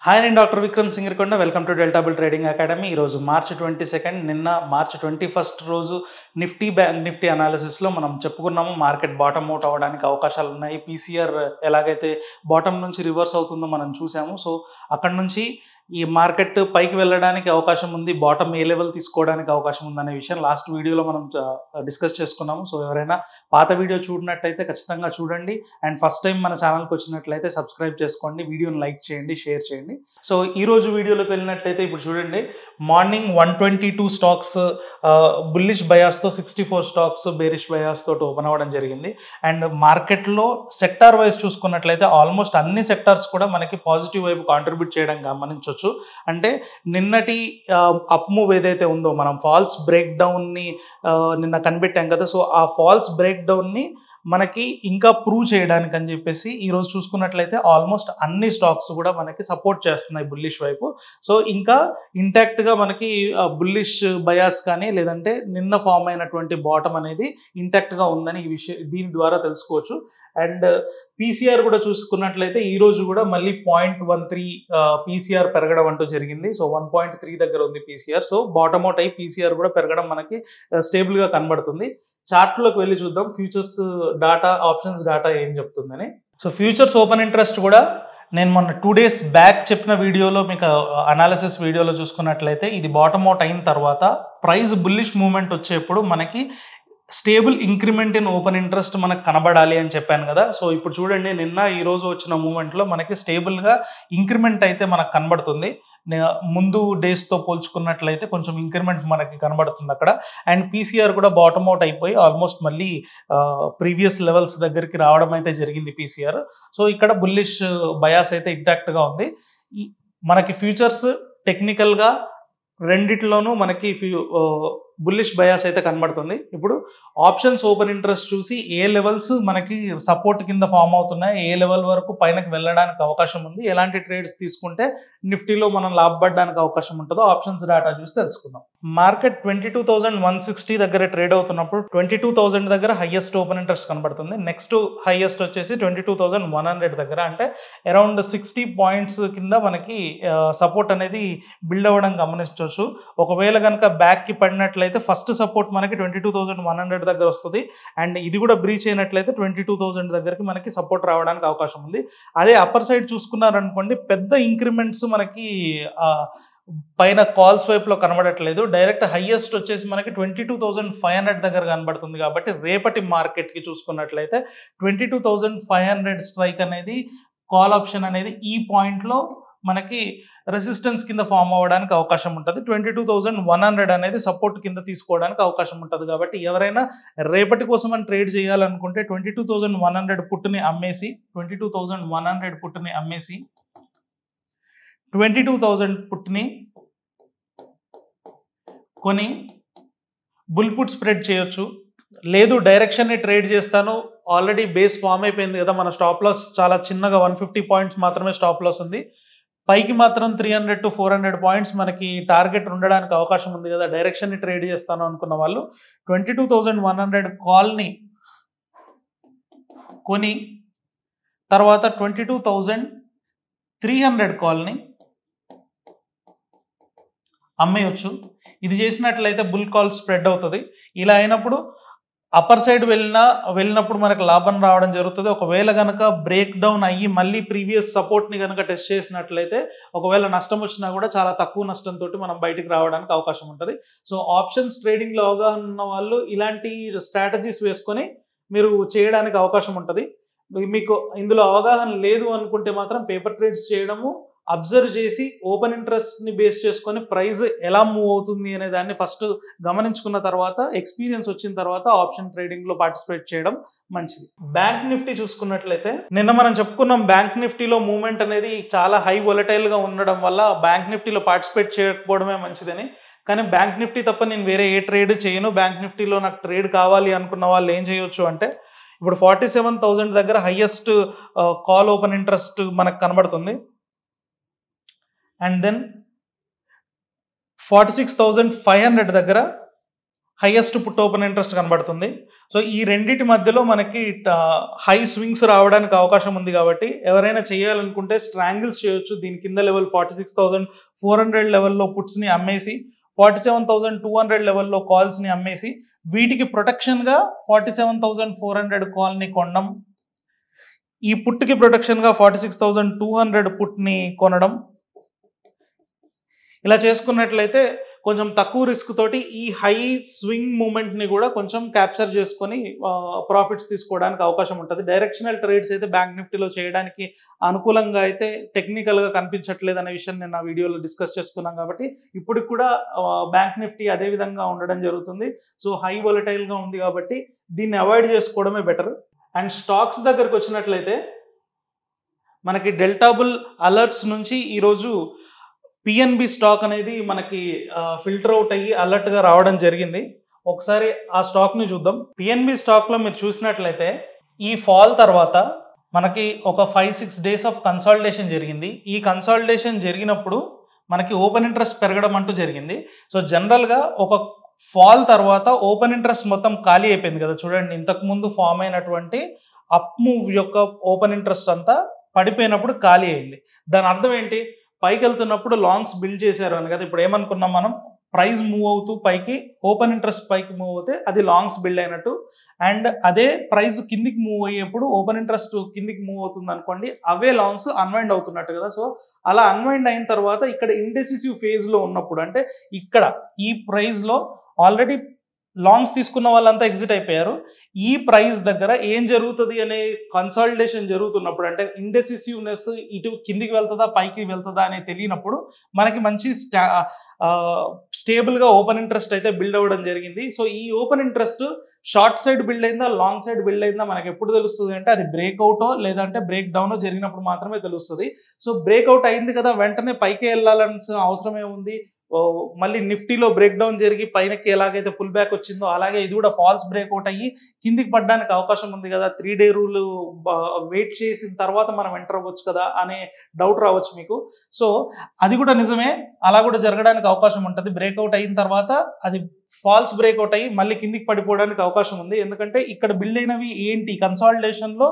Hi నేను doctor Vikram Singarakonda welcome to delta bull trading academy. ఈరోజు March 22, నిన్న మార్చ్ 21 రోజు నిఫ్టీ బ్యాంక్ నిఫ్టీ అనాలిసిస్లో మనం చెప్పుకున్నాము మార్కెట్ బాటమ్ అవుట్ అవ్వడానికి అవకాశాలు ఉన్నాయి. పీసీఆర్ ఎలాగైతే బాటమ్ నుంచి రివర్స్ అవుతుందో మనం చూసాము. సో అక్కడ నుంచి ఈ మార్కెట్ పైకి వెళ్ళడానికి అవకాశం ఉంది, బాటమ్ ఏ లెవెల్ తీసుకోవడానికి అవకాశం ఉందనే విషయం లాస్ట్ వీడియోలో మనం డిస్కస్ చేసుకున్నాము. సో ఎవరైనా పాత వీడియో చూడనట్టయితే ఖచ్చితంగా చూడండి. అండ్ ఫస్ట్ టైం మన ఛానల్కి వచ్చినట్లయితే సబ్స్క్రైబ్ చేసుకోండి, వీడియోని లైక్ చేయండి, షేర్ చేయండి. సో ఈరోజు వీడియోలోకి వెళ్ళినట్లయితే ఇప్పుడు చూడండి, మార్నింగ్ 122 స్టాక్స్ బుల్లిష్ బయాస్తో, 64 స్టాక్స్ బేరిష్ బయాస్ తోటి ఓపెన్ అవ్వడం జరిగింది. అండ్ మార్కెట్లో సెక్టార్ వైజ్ చూసుకున్నట్లయితే ఆల్మోస్ట్ అన్ని సెక్టార్స్ కూడా మనకి పాజిటివ్ వైపు కాంట్రిబ్యూట్ చేయడం గమనించవచ్చు. అంటే నిన్నటి అప్ మూవ్ ఏదైతే ఉందో, మనం ఫాల్స్ బ్రేక్ డౌన్ని నిన్న కనిపెట్టాం కదా. సో ఆ ఫాల్స్ బ్రేక్ డౌన్ని మనకి ఇంకా ప్రూవ్ చేయడానికి అని చెప్పేసి ఈరోజు చూసుకున్నట్లయితే ఆల్మోస్ట్ అన్ని స్టాక్స్ కూడా మనకి సపోర్ట్ చేస్తున్నాయి బుల్లిష్ వైపు. సో ఇంకా ఇంటాక్ట్గా మనకి బుల్లిష్ బయాస్ కానీ లేదంటే నిన్న ఫామ్ అయినటువంటి బాటమ్ అనేది ఇంటాక్ట్గా ఉందని దీని ద్వారా తెలుసుకోవచ్చు. అండ్ పీసీఆర్ కూడా చూసుకున్నట్లయితే ఈరోజు కూడా మళ్ళీ 0.13 పీసీఆర్ పెరగడం అంటూ జరిగింది. సో 1.3 దగ్గర ఉంది పీసీఆర్. సో బాటమ్ అవుట్ అయ్యి పీసీఆర్ కూడా పెరగడం మనకి స్టేబుల్గా కనబడుతుంది. చార్ట్లోకి వెళ్ళి చూద్దాం ఫ్యూచర్స్ డాటా, ఆప్షన్స్ డాటా ఏం చెప్తుందని. సో ఫ్యూచర్స్ ఓపెన్ ఇంట్రెస్ట్ కూడా నేను మొన్న 2 days బ్యాక్ చెప్పిన వీడియోలో మీకు అనాలిసిస్ వీడియోలో చూసుకున్నట్లయితే ఇది బాటమ్ అవుట్ అయిన తర్వాత ప్రైస్ బుల్లిష్ మూవ్మెంట్ వచ్చేప్పుడు మనకి stable increment in open interest మనకు కనబడాలి అని చెప్పాను కదా. సో ఇప్పుడు చూడండి, నిన్న ఈరోజు వచ్చిన మూమెంట్లో మనకి స్టేబుల్గా ఇంక్రిమెంట్ అయితే మనకు కనబడుతుంది. ముందు డేస్తో పోల్చుకున్నట్లయితే కొంచెం ఇంక్రిమెంట్ మనకి కనబడుతుంది అక్కడ. అండ్ పీసీఆర్ కూడా బాటమ్ అవుట్ అయిపోయి ఆల్మోస్ట్ మళ్ళీ ప్రీవియస్ లెవెల్స్ దగ్గరికి రావడం అయితే జరిగింది పీసీఆర్. సో ఇక్కడ బుల్లిష్ బయాస్ అయితే ఇంటాక్ట్గా ఉంది. మనకి ఫ్యూచర్స్ టెక్నికల్గా రెండిట్లోనూ మనకి బుల్లిష్ బయాస్ అయితే కనబడుతుంది. ఇప్పుడు ఆప్షన్స్ ఓపెన్ ఇంట్రెస్ట్ చూసి ఏ లెవెల్స్ మనకి సపోర్ట్ కింద ఫామ్ అవుతున్నాయి, ఏ లెవెల్ వరకు పైనకి వెళ్ళడానికి అవకాశం ఉంది, ఎలాంటి ట్రేడ్స్ తీసుకుంటే నిఫ్టీలో మనం లాభపడడానికి అవకాశం ఉంటుందో ఆప్షన్స్ డేటా చూసి తెలుసుకుందాం. మార్కెట్ 22,160 దగ్గర ట్రేడ్ అవుతున్నప్పుడు 22,000 దగ్గర హైయెస్ట్ ఓపెన్ ఇంట్రెస్ట్ కనబడుతుంది. నెక్స్ట్ హైయెస్ట్ వచ్చేసి 22,100 దగ్గర, అంటే అరౌండ్ 60 పాయింట్స్ కింద మనకి సపోర్ట్ అనేది బిల్డ్ అవ్వడం గమనించవచ్చు. ఒకవేళ కనుక బ్యాక్కి పడినట్లయితే ఫస్ట్ సపోర్ట్ మనకి 22,100 దగ్గర వస్తుంది. అండ్ ఇది కూడా బ్రీచ్ అయినట్లయితే 22,000 దగ్గరికి మనకి సపోర్ట్ రావడానికి అవకాశం ఉంది. అదే అప్పర్ సైడ్ చూసుకున్నారనుకోండి, పెద్ద ఇంక్రిమెంట్స్ మనకి పైన కాల్స్ వైపులో కనబడట్లేదు. డైరెక్ట్ హైయెస్ట్ వచ్చేసి మనకి 22,500 దగ్గర కనబడుతుంది. కాబట్టి రేపటి మార్కెట్కి చూసుకున్నట్లయితే 22,500 స్ట్రైక్ అనేది, కాల్ ఆప్షన్ అనేది ఈ పాయింట్లో మనకి రెసిస్టెన్స్ కింద ఫామ్ అవ్వడానికి అవకాశం ఉంటుంది. 22,100 అనేది సపోర్ట్ కింద తీసుకోవడానికి అవకాశం ఉంటుంది. కాబట్టి ఎవరైనా రేపటి కోసం అని ట్రేడ్ చేయాలనుకుంటే 22,100 పుట్టుని అమ్మేసి 22,100 పుట్టుని అమ్మేసి 22,000 పుట్టుని కొని బుల్ పుట్ స్ప్రెడ్ చేయొచ్చు. లేదు డైరెక్షన్ని ట్రేడ్ చేస్తాను, ఆల్రెడీ బేస్ ఫామ్ అయిపోయింది కదా, మన స్టాప్ లాస్ చాలా చిన్నగా 150 పాయింట్స్ మాత్రమే స్టాప్ లాస్ ఉంది, పైకి మాత్రం 300 to 400 పాయింట్స్ మనకి టార్గెట్ ఉండడానికి అవకాశం ఉంది కదా, డైరెక్షన్ని ట్రేడ్ చేస్తాను అనుకున్న వాళ్ళు 22,100 కాల్ని కొని తర్వాత 22,300 కాల్ని అమ్మేయచ్చు. ఇది చేసినట్లయితే బుల్ కాల్ స్ప్రెడ్ అవుతుంది. ఇలా అయినప్పుడు అప్పర్ సైడ్ వెళ్ళినప్పుడు మనకు లాభం రావడం జరుగుతుంది. ఒకవేళ కనుక బ్రేక్ డౌన్ అయ్యి మళ్ళీ ప్రీవియస్ సపోర్ట్ని కనుక టెస్ట్ చేసినట్లయితే ఒకవేళ నష్టం వచ్చినా కూడా చాలా తక్కువ నష్టంతో మనం బయటికి రావడానికి అవకాశం ఉంటుంది. సో ఆప్షన్స్ ట్రేడింగ్లో అవగాహన ఉన్న వాళ్ళు ఇలాంటి స్ట్రాటజీస్ వేసుకొని మీరు చేయడానికి అవకాశం ఉంటుంది. మీకు ఇందులో అవగాహన లేదు అనుకుంటే మాత్రం పేపర్ ట్రేడ్స్ చేయడము, అబ్జర్వ్ చేసి ఓపెన్ ఇంట్రెస్ట్ని బేస్ చేసుకొని ప్రైస్ ఎలా మూవ్ అవుతుంది అనే దాన్ని ఫస్ట్ గమనించుకున్న తర్వాత, ఎక్స్పీరియన్స్ వచ్చిన తర్వాత ఆప్షన్ ట్రేడింగ్లో పార్టిసిపేట్ చేయడం మంచిది. బ్యాంక్ నిఫ్టీ చూసుకున్నట్లయితే నిన్న మనం చెప్పుకున్నాం, బ్యాంక్ నిఫ్టీలో మూవ్మెంట్ అనేది చాలా హై వొలటైల్గా ఉండడం వల్ల బ్యాంక్ నిఫ్టీలో పార్టిసిపేట్ చేయకపోవడమే మంచిదని. కానీ బ్యాంక్ నిఫ్టీ తప్ప నేను వేరే ఏ ట్రేడ్ చేయను, బ్యాంక్ నిఫ్టీలో నాకు ట్రేడ్ కావాలి అనుకున్న వాళ్ళు ఏం చేయొచ్చు అంటే, ఇప్పుడు 47,000 దగ్గర హైయెస్ట్ కాల్ ఓపెన్ ఇంట్రెస్ట్ మనకు కనబడుతుంది. అండ్ దెన్ 46,500 దగ్గర హైయెస్ట్ పుట్ ఓపెన్ ఇంట్రెస్ట్ కనబడుతుంది. సో ఈ రెండింటి మధ్యలో మనకి హై స్వింగ్స్ రావడానికి అవకాశం ఉంది కాబట్టి ఎవరైనా చేయాలనుకుంటే స్ట్రాంగిల్స్ చేయొచ్చు. దీని కింద లెవెల్ 46,400 లెవెల్లో పుట్స్ని అమ్మేసి 47,200 లెవెల్లో కాల్స్ని అమ్మేసి వీటికి ప్రొటెక్షన్గా 47,400 కాల్ని కొనడం, ఈ పుట్కి ప్రొటెక్షన్గా 46,200 పుట్ని కొనడం, ఇలా చేసుకున్నట్లయితే కొంచెం తక్కువ రిస్క్ తోటి ఈ హై స్వింగ్ మూమెంట్ని కూడా కొంచెం క్యాప్చర్ చేసుకొని ప్రాఫిట్స్ తీసుకోవడానికి అవకాశం ఉంటుంది. డైరెక్షనల్ ట్రేడ్స్ అయితే బ్యాంక్ నిఫ్టీలో చేయడానికి అనుకూలంగా అయితే టెక్నికల్గా కనిపించట్లేదు అనే విషయం నేను నా వీడియోలో డిస్కస్ చేసుకున్నాం కాబట్టి ఇప్పటికి కూడా బ్యాంక్ నిఫ్టీ అదే విధంగా ఉండడం జరుగుతుంది. సో హై వొలటైల్గా ఉంది కాబట్టి దీన్ని అవాయిడ్ చేసుకోవడమే బెటర్. అండ్ స్టాక్స్ దగ్గరకు వచ్చినట్లయితే మనకి డెల్టాబుల్ అలర్ట్స్ నుంచి ఈరోజు పిఎన్బి స్టాక్ అనేది మనకి ఫిల్టర్ అవుట్ అయ్యి అలర్ట్గా రావడం జరిగింది. ఒకసారి ఆ స్టాక్ని చూద్దాం. పిఎన్బి స్టాక్లో మీరు చూసినట్లయితే ఈ ఫాల్ తర్వాత మనకి ఒక 5-6 డేస్ ఆఫ్ కన్సాలిడేషన్ జరిగింది. ఈ కన్సాలిడేషన్ జరిగినప్పుడు మనకి ఓపెన్ ఇంట్రెస్ట్ పెరగడం అంటూ జరిగింది. సో జనరల్గా ఒక ఫాల్ తర్వాత ఓపెన్ ఇంట్రెస్ట్ మొత్తం ఖాళీ అయిపోయింది కదా. చూడండి, ఇంతకుముందు ఫామ్ అయినటువంటి అప్ మూవ్ యొక్క ఓపెన్ ఇంట్రెస్ట్ అంతా పడిపోయినప్పుడు ఖాళీ అయింది. దాని అర్థం ఏంటి? పైకి వెళ్తున్నప్పుడు లాంగ్స్ బిల్డ్ చేశారు అని కదా. ఇప్పుడు ఏమనుకున్నాం మనం, ప్రైస్ మూవ్ అవుతూ పైకి ఓపెన్ ఇంట్రెస్ట్ పైకి మూవ్ అవుతే అది లాంగ్స్ బిల్డ్ అయినట్టు. అండ్ అదే ప్రైస్ కిందికి మూవ్ అయ్యేప్పుడు ఓపెన్ ఇంట్రెస్ట్ కిందికి మూవ్ అవుతుంది అనుకోండి, అవే లాంగ్స్ అన్వైండ్ అవుతున్నట్టు కదా. సో అలా అన్వైండ్ అయిన తర్వాత ఇక్కడ ఇండెసిసివ్ ఫేజ్లో ఉన్నప్పుడు, అంటే ఇక్కడ ఈ ప్రైస్లో ఆల్రెడీ లాంగ్స్ తీసుకున్న వాళ్ళంతా ఎగ్జిట్ అయిపోయారు. ఈ ప్రైస్ దగ్గర ఏం జరుగుతుంది అనే కన్సాలిడేషన్ జరుగుతున్నప్పుడు, అంటే ఇండెసిసివ్నెస్ ఇటు కిందికి వెళ్తుందా పైకి వెళ్తుందా అనేది తెలియనప్పుడు మనకి మంచి స్టేబుల్గా ఓపెన్ ఇంట్రెస్ట్ అయితే బిల్డ్ అవ్వడం జరిగింది. సో ఈ open interest short side build అయిందా లాంగ్ సైడ్ బిల్డ్ అయిందా మనకి ఎప్పుడు తెలుస్తుంది అంటే అది బ్రేక్అవుటో లేదంటే బ్రేక్ డౌనో జరిగినప్పుడు మాత్రమే తెలుస్తుంది. సో బ్రేక్అవుట్ అయింది కదా, వెంటనే పైకి వెళ్ళాల్సిన అవసరం ఏముంది? మళ్ళీ నిఫ్టీలో బ్రేక్ డౌన్ జరిగి పైనకి ఎలాగైతే పుల్ బ్యాక్ వచ్చిందో అలాగే ఇది కూడా ఫాల్స్ బ్రేక్అవుట్ అయ్యి కిందికి పడడానికి అవకాశం ఉంది కదా. 3 డే రూల్ వెయిట్ చేసిన తర్వాత మనం ఎంటర్ అవ్వచ్చు కదా అనే డౌట్ రావచ్చు మీకు. సో అది కూడా నిజమే, అలా కూడా జరగడానికి అవకాశం ఉంటుంది. బ్రేక్అవుట్ అయిన తర్వాత అది ఫాల్స్ బ్రేక్అవుట్ అయ్యి మళ్ళీ కిందికి పడిపోవడానికి అవకాశం ఉంది. ఎందుకంటే ఇక్కడ బిల్డ్ అయినవి ఏంటి, కన్సాలిడేషన్లో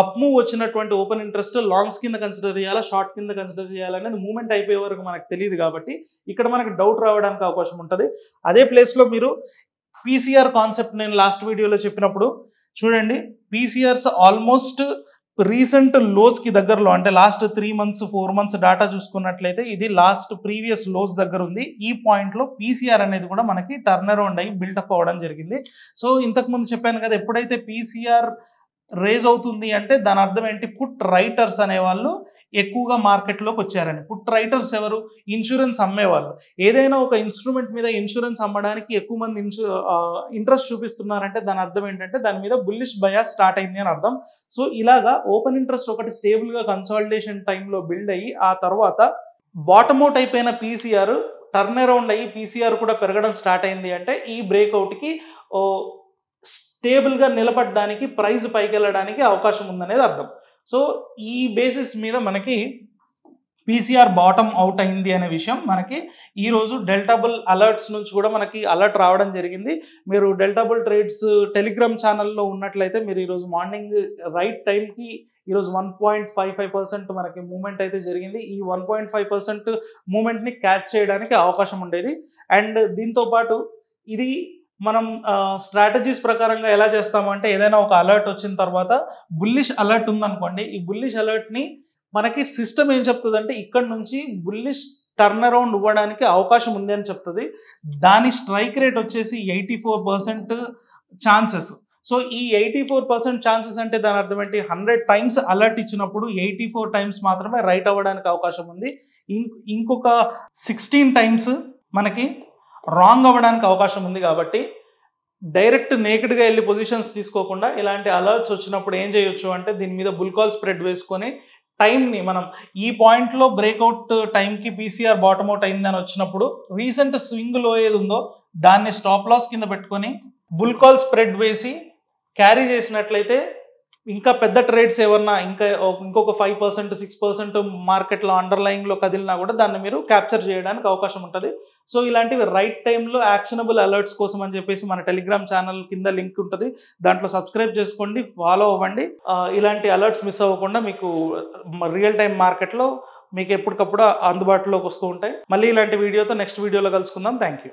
అప్ మూవ్ వచ్చినటువంటి ఓపెన్ ఇంట్రెస్ట్ లాంగ్స్ కింద కన్సిడర్ చేయాలా షార్ట్ కింద కన్సిడర్ చేయాలనేది మూమెంట్ అయిపోయే వరకు మనకు తెలియదు కాబట్టి ఇక్కడ మనకి డౌట్ రావడానికి అవకాశం ఉంటుంది. అదే ప్లేస్లో మీరు పీసీఆర్ కాన్సెప్ట్ నేను లాస్ట్ వీడియోలో చెప్పినప్పుడు చూడండి, పీసీఆర్స్ ఆల్మోస్ట్ రీసెంట్ లోస్కి దగ్గరలో, అంటే లాస్ట్ 3 months 4 months డాటా చూసుకున్నట్లయితే ఇది లాస్ట్ ప్రీవియస్ లోస్ దగ్గర ఉంది. ఈ పాయింట్లో పీసీఆర్ అనేది కూడా మనకి టర్న్ అరౌండ్ అయ్యి బిల్డప్ అవ్వడం జరిగింది. సో ఇంతకుముందు చెప్పాను కదా, ఎప్పుడైతే పీసీఆర్ రేజ్ అవుతుంది అంటే దాని అర్థం ఏంటి, పుట్ రైటర్స్ అనేవాళ్ళు ఎక్కువగా మార్కెట్లోకి వచ్చారని. పుట్ రైటర్స్ ఎవరు? ఇన్సూరెన్స్ అమ్మేవాళ్ళు. ఏదైనా ఒక ఇన్స్ట్రుమెంట్ మీద ఇన్సూరెన్స్ అమ్మడానికి ఎక్కువ మంది ఇంట్రెస్ట్ చూపిస్తున్నారంటే దాని అర్థం ఏంటంటే దాని మీద బుల్లిష్ బయాస్ స్టార్ట్ అయింది అని అర్థం. సో ఇలాగా ఓపెన్ ఇంట్రెస్ట్ ఒకటి స్టేబుల్గా కన్సాలిడేషన్ టైంలో బిల్డ్ అయ్యి ఆ తర్వాత బాటమ్ అవుట్ అయిపోయిన పీసీఆర్ టర్న్ అరౌండ్ అయ్యి పీసీఆర్ కూడా పెరగడం స్టార్ట్ అయింది అంటే ఈ బ్రేక్అవుట్కి స్టేబుల్గా నిలబడడానికి ప్రైస్ పైకి వెళ్ళడానికి అవకాశం ఉందనేది అర్థం. సో ఈ బేసిస్ మీద మనకి పీసీఆర్ బాటమ్ అవుట్ అయింది అనే విషయం మనకి ఈరోజు డెల్టాబుల్ అలర్ట్స్ నుంచి కూడా మనకి అలర్ట్ రావడం జరిగింది. మీరు డెల్టాబుల్ ట్రేడ్స్ టెలిగ్రామ్ ఛానల్లో ఉన్నట్లయితే మీరు ఈరోజు మార్నింగ్ రైట్ టైంకి ఈరోజు 1.55% మనకి మూమెంట్ అయితే జరిగింది. ఈ 1.5% మూమెంట్ని క్యాచ్ చేయడానికి అవకాశం ఉండేది. అండ్ దీంతోపాటు ఇది మనం స్ట్రాటజీస్ ప్రకారంగా ఎలా చేస్తామంటే ఏదైనా ఒక అలర్ట్ వచ్చిన తర్వాత బుల్లిష్ అలర్ట్ ఉందనుకోండి, ఈ బుల్లిష్ అలర్ట్ని మనకి సిస్టమ్ ఏం చెప్తుంది అంటే ఇక్కడ నుంచి బుల్లిష్ టర్న్ అరౌండ్ ఇవ్వడానికి అవకాశం ఉంది అని చెప్తుంది. దాని స్ట్రైక్ రేట్ వచ్చేసి 84% ఛాన్సెస్. సో ఈ 84% ఛాన్సెస్ అంటే దాని అర్థం ఏంటి, 100 times అలర్ట్ ఇచ్చినప్పుడు 84 times మాత్రమే రైట్ అవ్వడానికి అవకాశం ఉంది. ఇంకొక 16 times మనకి రాంగ్ అవ్వడానికి అవకాశం ఉంది. కాబట్టి డైరెక్ట్ నేకెడ్గా వెళ్ళి పొజిషన్స్ తీసుకోకుండా ఇలాంటి అలర్ట్స్ వచ్చినప్పుడు ఏం చేయొచ్చు అంటే దీని మీద బుల్ కాల్ స్ప్రెడ్ వేసుకొని టైంని మనం ఈ పాయింట్లో బ్రేక్అవుట్ టైంకి పీసీఆర్ బాటమ్ అవుట్ అయిందని వచ్చినప్పుడు రీసెంట్ స్వింగ్లో ఏది ఉందో దాన్ని స్టాప్ లాస్ కింద పెట్టుకొని బుల్ కాల్ స్ప్రెడ్ వేసి క్యారీ చేసినట్లయితే ఇంకా పెద్ద ట్రేడ్స్ ఏమన్నా ఇంకా ఇంకొక 5% 6% మార్కెట్లో అండర్లయింగ్లో కదిలినా కూడా దాన్ని మీరు క్యాప్చర్ చేయడానికి అవకాశం ఉంటుంది. సో ఇలాంటివి రైట్ టైంలో యాక్షనబుల్ అలర్ట్స్ కోసం అని చెప్పేసి మన టెలిగ్రామ్ ఛానల్ కింద లింక్ ఉంటుంది, దాంట్లో సబ్స్క్రైబ్ చేసుకోండి, ఫాలో అవ్వండి. ఇలాంటి అలర్ట్స్ మిస్ అవ్వకుండా మీకు రియల్ టైం మార్కెట్లో మీకు ఎప్పటికప్పుడు అందుబాటులోకి వస్తూ ఉంటాయి. మళ్ళీ ఇలాంటి వీడియోతో నెక్స్ట్ వీడియోలో కలుసుకుందాం. Thank you.